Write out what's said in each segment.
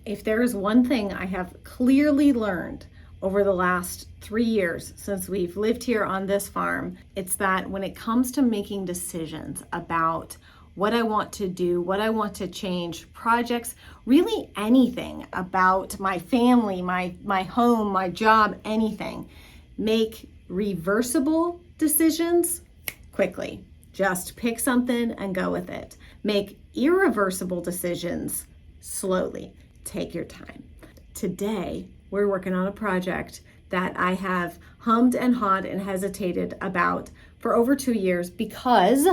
If there is one thing I have clearly learned over the last 3 years since we've lived here on this farm, it's that when it comes to making decisions about what I want to do, what I want to change, projects, really anything about my family, my home, my job, anything, make reversible decisions quickly. Just pick something and go with it. Make irreversible decisions slowly. Take your time. Today, we're working on a project that I have hummed and hawed and hesitated about for over 2 years because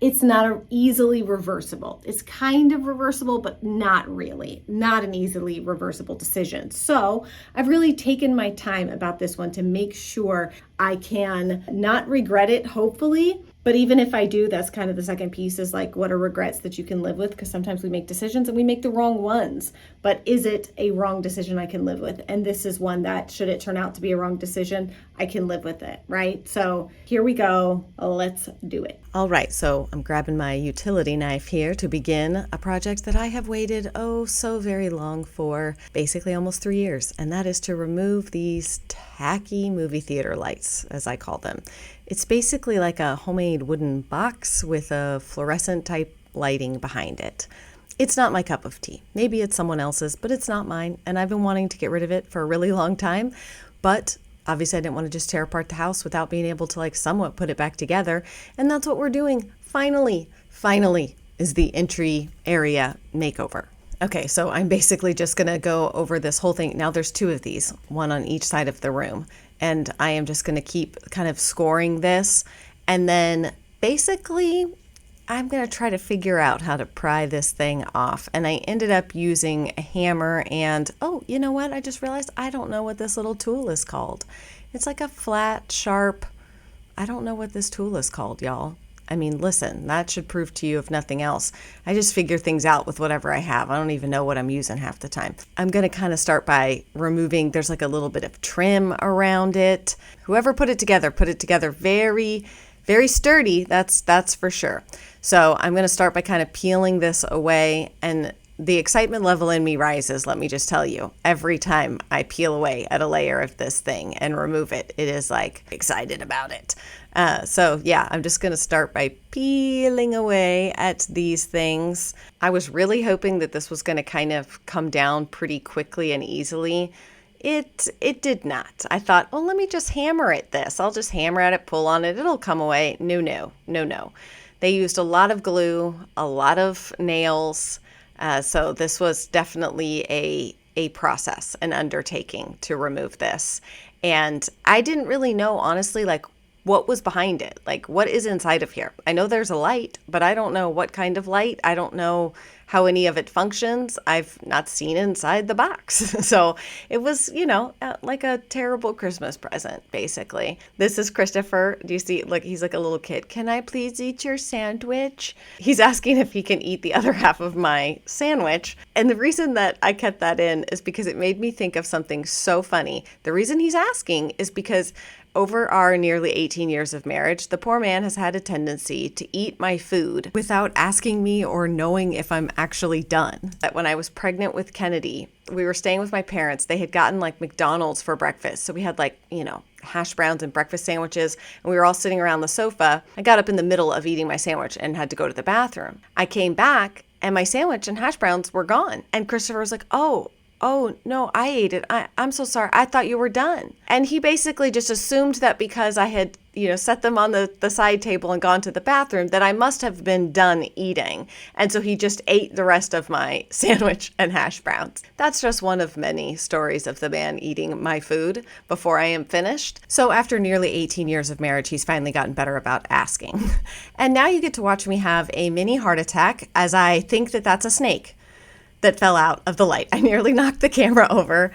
it's not easily reversible. It's kind of reversible, but not really. Not an easily reversible decision. So I've really taken my time about this one to make sure I can not regret it, hopefully. But even if I do, that's kind of the second piece, is like, what are regrets that you can live with? Because sometimes we make decisions and we make the wrong ones. But is it a wrong decision I can live with? And this is one that, should it turn out to be a wrong decision, I can live with it, right? So here we go. Let's do it. All right, so I'm grabbing my utility knife here to begin a project that I have waited so very long for, basically almost 3 years, and that is to remove these tacky movie theater lights, as I call them. It's basically like a homemade wooden box with a fluorescent type lighting behind it. It's not my cup of tea. Maybe it's someone else's, but it's not mine, and I've been wanting to get rid of it for a really long time, but obviously I didn't want to just tear apart the house without being able to somewhat put it back together, and that's what we're doing. Finally is the entry area makeover. Okay, so I'm basically just going to go over this whole thing. Now there's 2 of these, one on each side of the room, and I am just going to keep kind of scoring this, and then basically I'm going to try to figure out how to pry this thing off. And I ended up using a hammer and, oh, you know what? I just realized I don't know what this little tool is called. It's like a flat, sharp, I don't know what this tool is called, y'all. I mean, listen, that should prove to you, if nothing else, I just figure things out with whatever I have. I don't even know what I'm using half the time. I'm going to kind of start by removing, there's like a little bit of trim around it. Whoever put it together very, very sturdy, that's for sure. So I'm going to start by kind of peeling this away, and the excitement level in me rises, let me just tell you. Every time I peel away at a layer of this thing and remove it, it is like excited about it. So yeah, I'm just going to start by peeling away at these things. I was really hoping that this was going to kind of come down pretty quickly and easily. It did not. I thought, oh, let me just hammer at this. I'll just hammer at it, pull on it, it'll come away. No. They used a lot of glue, a lot of nails. So this was definitely a process, an undertaking to remove this. And I didn't really know, honestly, what was behind it. What is inside of here? I know there's a light, but I don't know what kind of light. I don't know how any of it functions. I've not seen inside the box. So it was, like a terrible Christmas present, basically. This is Christopher. Do you see, he's like a little kid. Can I please eat your sandwich? He's asking if he can eat the other half of my sandwich. And the reason that I kept that in is because it made me think of something so funny. The reason he's asking is because over our nearly 18 years of marriage, the poor man has had a tendency to eat my food without asking me or knowing if I'm actually done. That when I was pregnant with Kennedy, we were staying with my parents. They had gotten McDonald's for breakfast. So we had hash browns and breakfast sandwiches, and we were all sitting around the sofa. I got up in the middle of eating my sandwich and had to go to the bathroom. I came back and my sandwich and hash browns were gone. And Christopher was like, oh, no, I ate it. I'm so sorry. I thought you were done. And he basically just assumed that because I had, set them on the side table and gone to the bathroom, that I must have been done eating. And so he just ate the rest of my sandwich and hash browns. That's just one of many stories of the man eating my food before I am finished. So after nearly 18 years of marriage, he's finally gotten better about asking. And now you get to watch me have a mini heart attack as I think that that's a snake that fell out of the light. I nearly knocked the camera over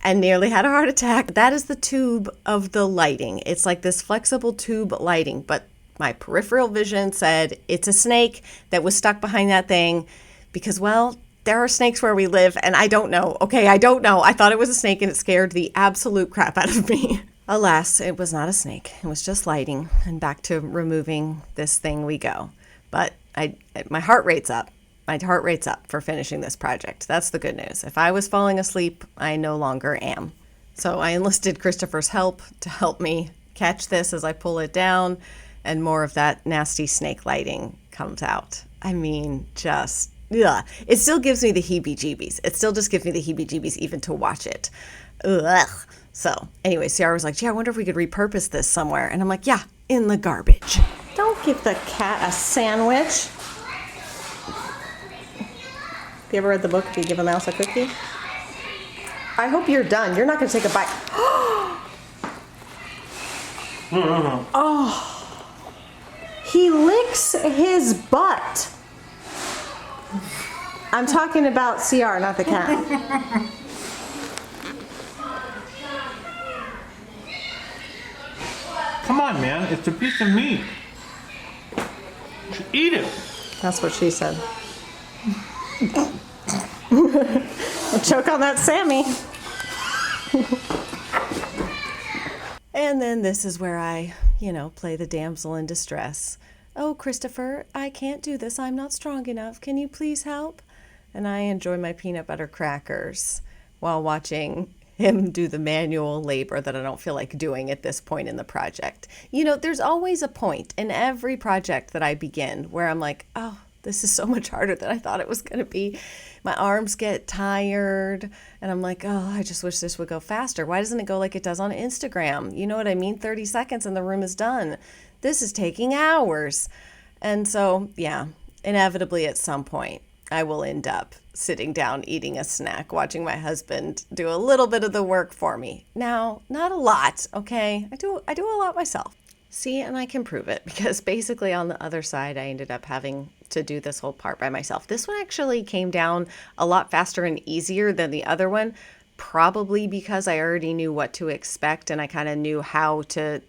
and nearly had a heart attack. That is the tube of the lighting. It's like this flexible tube lighting, but my peripheral vision said it's a snake that was stuck behind that thing because, well, there are snakes where we live, and I don't know. Okay, I don't know. I thought it was a snake, and it scared the absolute crap out of me. Alas, it was not a snake. It was just lighting, and back to removing this thing we go. But my heart rate's up. My heart rate's up for finishing this project. That's the good news. If I was falling asleep, I no longer am. So I enlisted Christopher's help to help me catch this as I pull it down, and more of that nasty snake lighting comes out. I mean, just, ugh. It still gives me the heebie-jeebies. It still just gives me the heebie-jeebies even to watch it. Ugh. So anyway, Ciara was like, gee, I wonder if we could repurpose this somewhere. And I'm like, yeah, in the garbage. Don't give the cat a sandwich. Have you ever read the book, Do You Give a Mouse a Cookie? I hope you're done. You're not going to take a bite. Oh, he licks his butt. I'm talking about CR, not the cat. Come on, man. It's a piece of meat. You should eat it. That's what she said. Choke on that Sammy. And then this is where I, play the damsel in distress. Oh, Christopher, I can't do this. I'm not strong enough. Can you please help? And I enjoy my peanut butter crackers while watching him do the manual labor that I don't feel like doing at this point in the project. There's always a point in every project that I begin where I'm like, oh, this is so much harder than I thought it was going to be. My arms get tired and I'm like, oh, I just wish this would go faster. Why doesn't it go like it does on Instagram? You know what I mean? 30 seconds and the room is done. This is taking hours. And so, yeah, inevitably at some point, I will end up sitting down, eating a snack, watching my husband do a little bit of the work for me. Now, not a lot, okay? I do a lot myself. See, and I can prove it because basically on the other side, I ended up having to do this whole part by myself. This one actually came down a lot faster and easier than the other one, probably because I already knew what to expect and I kind of knew how to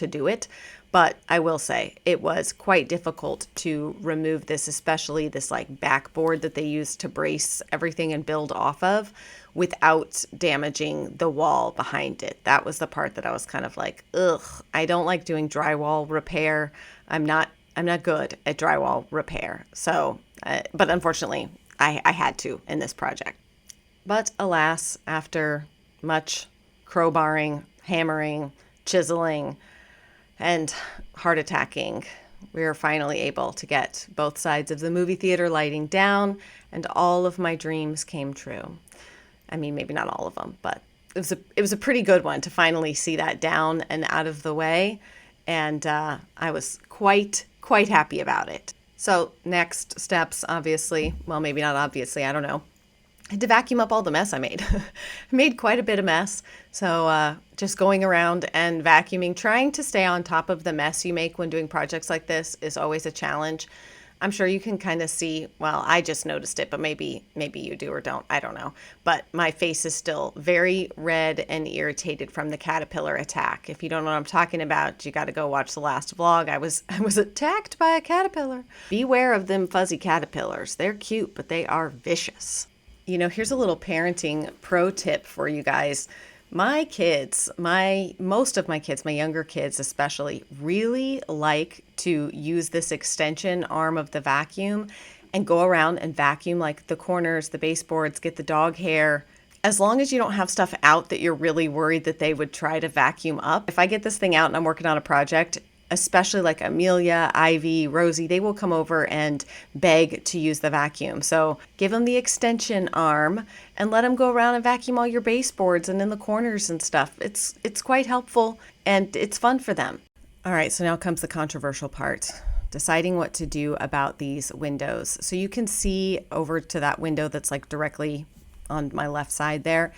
do it. But I will say it was quite difficult to remove this, especially this like backboard that they use to brace everything and build off of without damaging the wall behind it. That was the part that I was kind of like, ugh, I don't like doing drywall repair. I'm not good at drywall repair. So, but unfortunately, I had to in this project. But alas, after much crowbarring, hammering, chiseling, and heart attacking, we were finally able to get both sides of the movie theater lighting down, and all of my dreams came true. I mean, maybe not all of them, but it was a pretty good one to finally see that down and out of the way, and I was quite happy about it. So next steps, obviously, well, maybe not obviously, I don't know. I had to vacuum up all the mess I made. I made quite a bit of mess. So just going around and vacuuming, trying to stay on top of the mess you make when doing projects like this is always a challenge. I'm sure you can kind of see, well, I just noticed it, but maybe you do or don't. I don't know. But my face is still very red and irritated from the caterpillar attack. If you don't know what I'm talking about, you got to go watch the last vlog. I was attacked by a caterpillar. Beware of them fuzzy caterpillars. They're cute, but they are vicious. Here's a little parenting pro tip for you guys. My kids, most of my kids, my younger kids especially, really like to use this extension arm of the vacuum and go around and vacuum like the corners, the baseboards, get the dog hair. As long as you don't have stuff out that you're really worried that they would try to vacuum up. If I get this thing out and I'm working on a project, especially like Amelia, Ivy, Rosie, they will come over and beg to use the vacuum. So give them the extension arm and let them go around and vacuum all your baseboards and in the corners and stuff. It's quite helpful and it's fun for them. All right, so now comes the controversial part, deciding what to do about these windows. So you can see over to that window that's like directly on my left side there,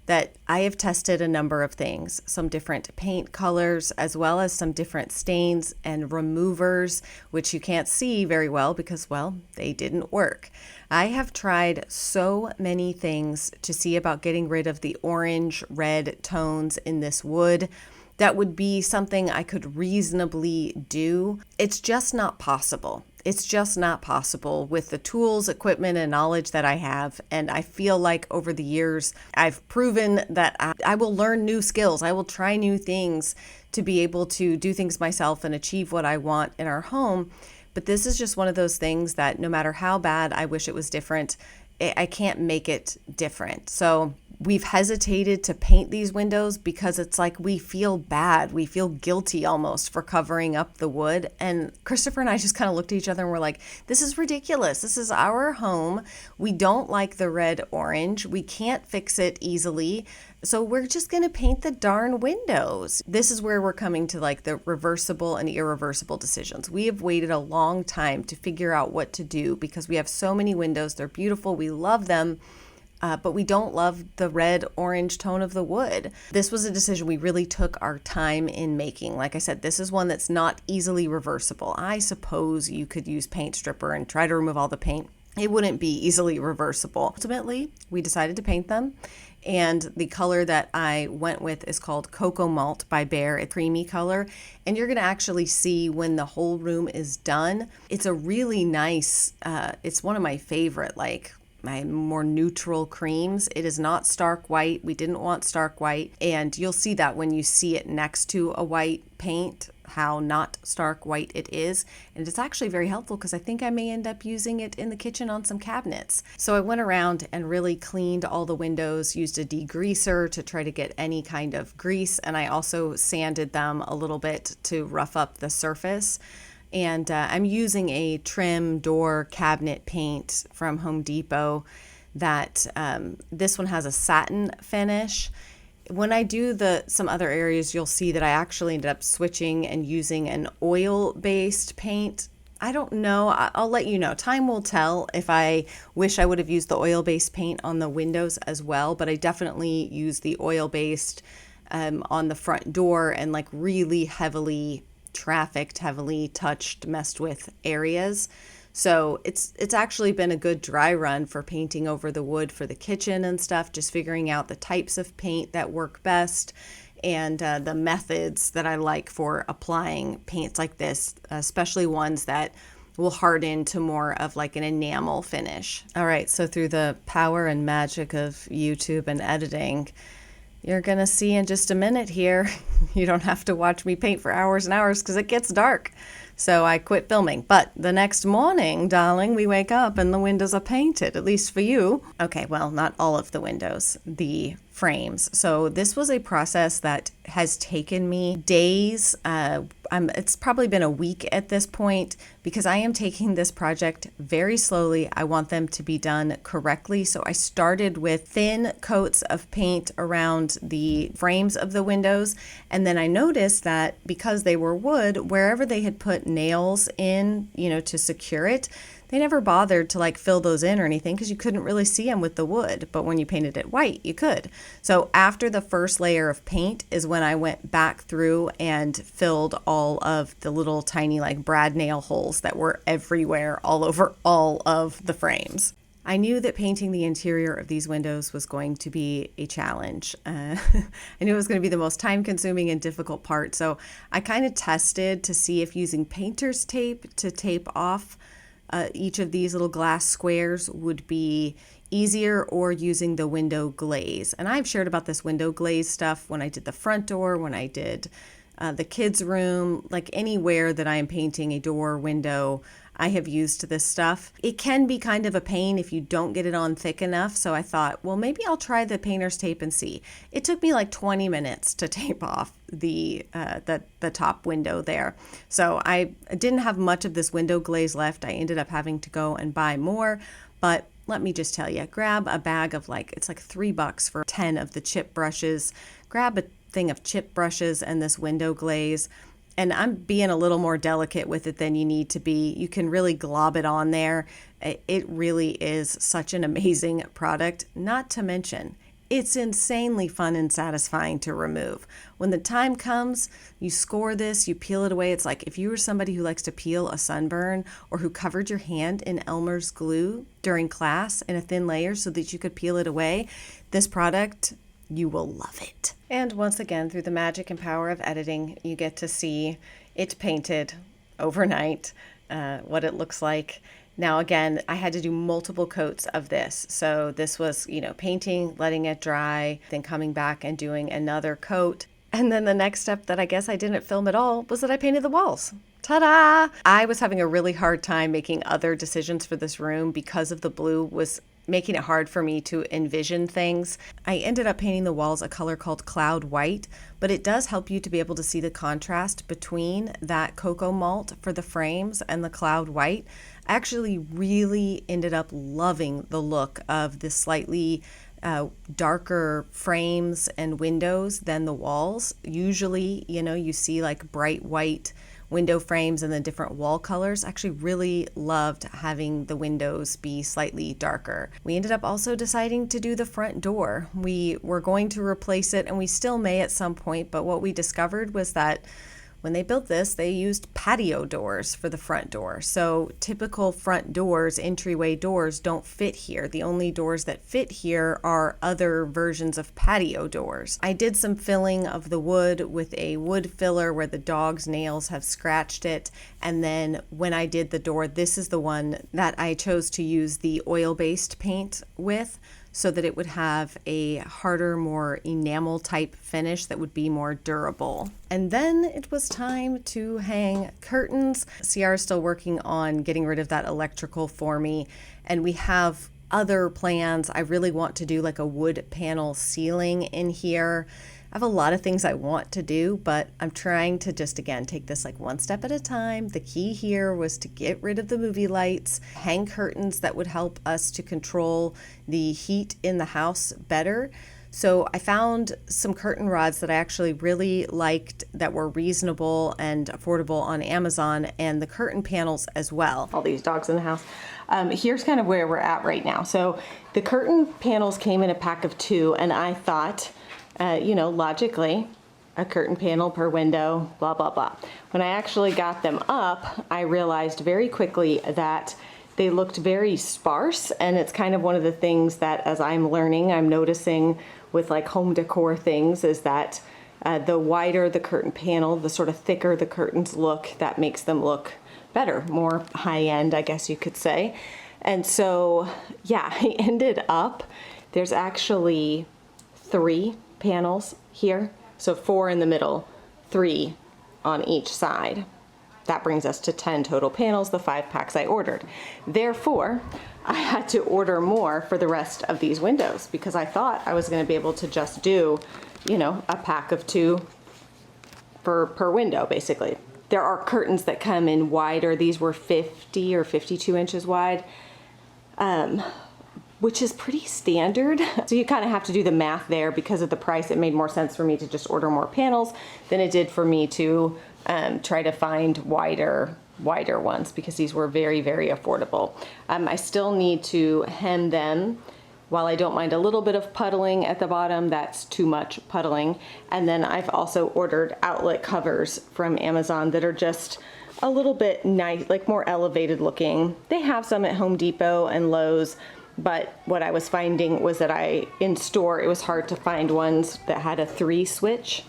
that I have tested a number of things, some different paint colors, as well as some different stains and removers, which you can't see very well because, well, they didn't work. I have tried so many things to see about getting rid of the orange, red tones in this wood. That would be something I could reasonably do. It's just not possible. It's just not possible with the tools, equipment, and knowledge that I have. And I feel like over the years, I've proven that I will learn new skills. I will try new things to be able to do things myself and achieve what I want in our home. But this is just one of those things that no matter how bad I wish it was different, I can't make it different. So we've hesitated to paint these windows because it's like we feel bad. We feel guilty almost for covering up the wood. And Christopher and I just kind of looked at each other and we're like, this is ridiculous. This is our home. We don't like the red orange. We can't fix it easily. So we're just going to paint the darn windows. This is where we're coming to like the reversible and irreversible decisions. We have waited a long time to figure out what to do because we have so many windows. They're beautiful. We love them. But we don't love the red-orange tone of the wood. This was a decision we really took our time in making. Like I said, this is one that's not easily reversible. I suppose you could use paint stripper and try to remove all the paint. It wouldn't be easily reversible. Ultimately, we decided to paint them. And the color that I went with is called Coco Malt by Behr, a creamy color. And you're going to actually see when the whole room is done. It's a really nice, it's one of my favorite, like, my more neutral creams. It is not stark white. We didn't want stark white. And you'll see that when you see it next to a white paint, how not stark white it is. And it's actually very helpful because I think I may end up using it in the kitchen on some cabinets. So I went around and really cleaned all the windows, used a degreaser to try to get any kind of grease. And I also sanded them a little bit to rough up the surface. And I'm using a trim door cabinet paint from Home Depot that this one has a satin finish. When I do some other areas, you'll see that I actually ended up switching and using an oil-based paint. I don't know. I'll let you know. Time will tell if I wish I would have used the oil-based paint on the windows as well, but I definitely used the oil-based on the front door and like really heavily trafficked, heavily touched, messed with areas. So it's actually been a good dry run for painting over the wood for the kitchen and stuff, just figuring out the types of paint that work best and the methods that I like for applying paints like this, especially ones that will harden to more of like an enamel finish. All right, so through the power and magic of YouTube and editing, you're going to see in just a minute here, you don't have to watch me paint for hours and hours because it gets dark. So I quit filming. But the next morning, darling, we wake up and the windows are painted, at least for you. Okay, well, not all of the windows, the frames. So this was a process that has taken me days. It's probably been a week at this point because I am taking this project very slowly. I want them to be done correctly. So I started with thin coats of paint around the frames of the windows. And then I noticed that because they were wood, wherever they had put nails in, to secure it, they never bothered to like fill those in or anything because you couldn't really see them with the wood. But when you painted it white, you could. So after the first layer of paint is when I went back through and filled all of the little tiny like brad nail holes that were everywhere all over all of the frames. I knew that painting the interior of these windows was going to be a challenge. I knew it was going to be the most time-consuming and difficult part. So I kind of tested to see if using painter's tape to tape off each of these little glass squares would be easier, or using the window glaze. And I've shared about this window glaze stuff when I did the front door, when I did the kids' room, like anywhere that I am painting a door, window, I have used this stuff. It can be kind of a pain if you don't get it on thick enough. So I thought, well, maybe I'll try the painter's tape and see. It took me like 20 minutes to tape off the top window there. So I didn't have much of this window glaze left. I ended up having to go and buy more, but let me just tell you, grab a bag of it's like $3 for 10 of the chip brushes. Grab a thing of chip brushes and this window glaze. And I'm being a little more delicate with it than you need to be. You can really glob it on there. It really is such an amazing product. Not to mention, it's insanely fun and satisfying to remove. When the time comes, you score this, you peel it away. It's like if you were somebody who likes to peel a sunburn or who covered your hand in Elmer's glue during class in a thin layer so that you could peel it away, this product, you will love it. And once again, through the magic and power of editing, you get to see it painted overnight, what it looks like. Now, again, I had to do multiple coats of this. So this was, painting, letting it dry, then coming back and doing another coat. And then the next step that I guess I didn't film at all was that I painted the walls. Ta-da! I was having a really hard time making other decisions for this room because of the blue was making it hard for me to envision things. I ended up painting the walls a color called Cloud White, but it does help you to be able to see the contrast between that Coco malt for the frames and the Cloud White. I actually really ended up loving the look of the slightly darker frames and windows than the walls. Usually, you see like bright white window frames and then different wall colors. I actually really loved having the windows be slightly darker. We ended up also deciding to do the front door. We were going to replace it, and we still may at some point, but what we discovered was that when they built this, they used patio doors for the front door. So typical front doors, entryway doors, don't fit here. The only doors that fit here are other versions of patio doors. I did some filling of the wood with a wood filler where the dog's nails have scratched it. And then when I did the door, this is the one that I chose to use the oil-based paint with, so that it would have a harder, more enamel type finish that would be more durable. And then it was time to hang curtains. Ciara's still working on getting rid of that electrical for me, and we have other plans. I really want to do like a wood panel ceiling in here. I have a lot of things I want to do, but I'm trying to just, again, take this like one step at a time. The key here was to get rid of the movie lights, hang curtains that would help us to control the heat in the house better. So I found some curtain rods that I actually really liked that were reasonable and affordable on Amazon, and the curtain panels as well. All these dogs in the house. Here's kind of where we're at right now. So the curtain panels came in a pack of 2, and I thought, logically, a curtain panel per window, blah, blah, blah. When I actually got them up, I realized very quickly that they looked very sparse, and it's kind of one of the things that as I'm learning, I'm noticing with like home decor things is that the wider the curtain panel, the sort of thicker the curtains look, that makes them look better, more high-end, I guess you could say. And so, yeah, I ended up, there's actually 3 panels here, so 4 in the middle, 3 on each side. That brings us to 10 total panels, the 5 packs I ordered. Therefore, I had to order more for the rest of these windows because I thought I was going to be able to just do, a pack of 2 per window, basically. There are curtains that come in wider. These were 50 or 52 inches wide. Which is pretty standard. So you kind of have to do the math there. Because of the price, it made more sense for me to just order more panels than it did for me to try to find wider ones, because these were very, very affordable. I still need to hem them. While I don't mind a little bit of puddling at the bottom, that's too much puddling. And then I've also ordered outlet covers from Amazon that are just a little bit nice, like more elevated looking. They have some at Home Depot and Lowe's. But what I was finding was that in store, it was hard to find ones that had a 3 switch.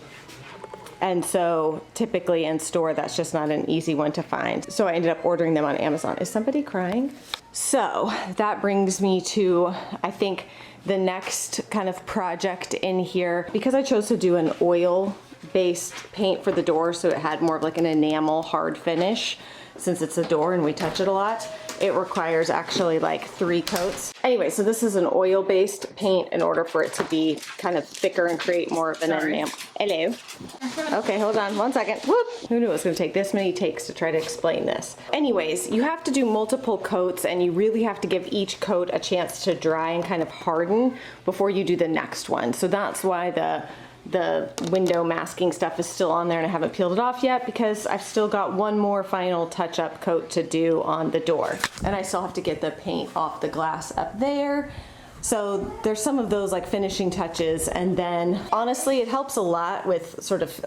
And so typically in store, that's just not an easy one to find. So I ended up ordering them on Amazon. Is somebody crying? So that brings me to, I think, the next kind of project in here. Because I chose to do an oil-based paint for the door, so it had more of like an enamel hard finish. Since it's a door and we touch it a lot, it requires actually like 3 coats. Anyway, so this is an oil-based paint in order for it to be kind of thicker and create more of an enamel. Hello. Okay, hold on 1 second. Whoop. Who knew it was gonna take this many takes to try to explain this? Anyways, you have to do multiple coats, and you really have to give each coat a chance to dry and kind of harden before you do the next one. So that's why the window masking stuff is still on there, and I haven't peeled it off yet because I've still got one more final touch-up coat to do on the door. And I still have to get the paint off the glass up there. So there's some of those like finishing touches, and then honestly it helps a lot with sort of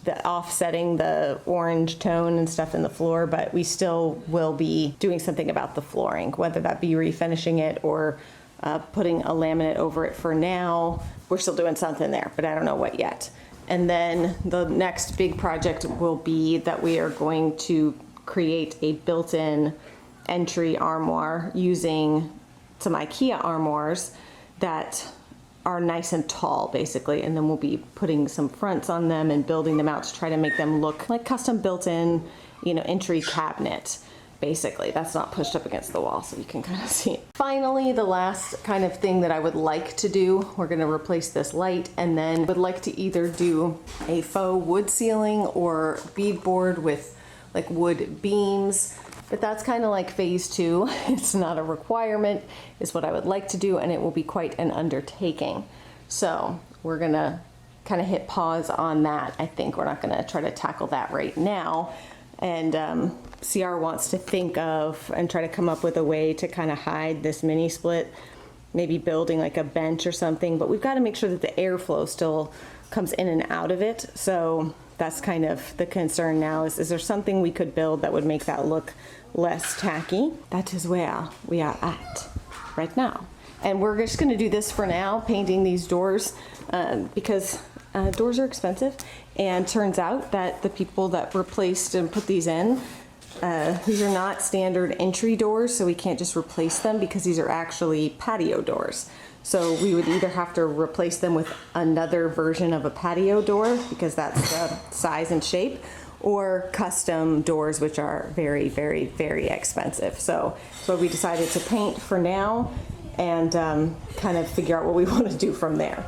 the offsetting the orange tone and stuff in the floor, but we still will be doing something about the flooring, whether that be refinishing it or putting a laminate over it. For now, we're still doing something there, but I don't know what yet. And then the next big project will be that we are going to create a built-in entry armoire using some IKEA armoires that are nice and tall, basically, and then we'll be putting some fronts on them and building them out to try to make them look like custom built-in entry cabinet. Basically, that's not pushed up against the wall, so you can kind of see it. Finally, the last kind of thing that I would like to do, we're gonna replace this light, and then would like to either do a faux wood ceiling or beadboard with like wood beams, but that's kind of like phase 2. It's not a requirement, is what I would like to do, and it will be quite an undertaking. So we're gonna kind of hit pause on that. I think we're not gonna try to tackle that right now. And CR wants to think of and try to come up with a way to kind of hide this mini split, maybe building like a bench or something, but we've got to make sure that the airflow still comes in and out of it. So that's kind of the concern now, is there something we could build that would make that look less tacky? That is where we are at right now. And we're just going to do this for now, painting these doors, because doors are expensive, and turns out that the people that replaced and put these in, these are not standard entry doors, so we can't just replace them because these are actually patio doors. So we would either have to replace them with another version of a patio door, because that's the size and shape, or custom doors, which are very, very, very expensive. So we decided to paint for now and kind of figure out what we want to do from there.